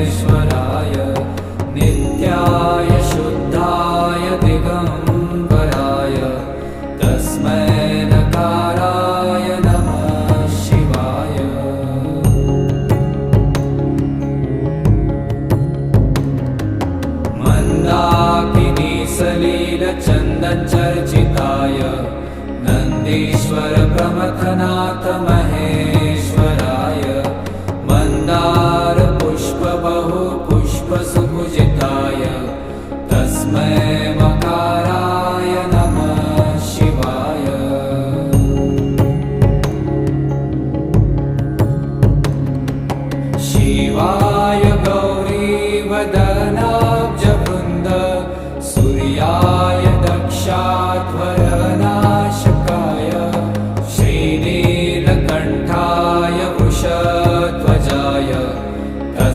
महेश्वराय नित्याय शुद्धाय दिगंबराय तस्मै नकाराय नमः शिवाय। मंदाकिनी सलील चंदन चर्चिताय नंदीश्वर प्रमथनाय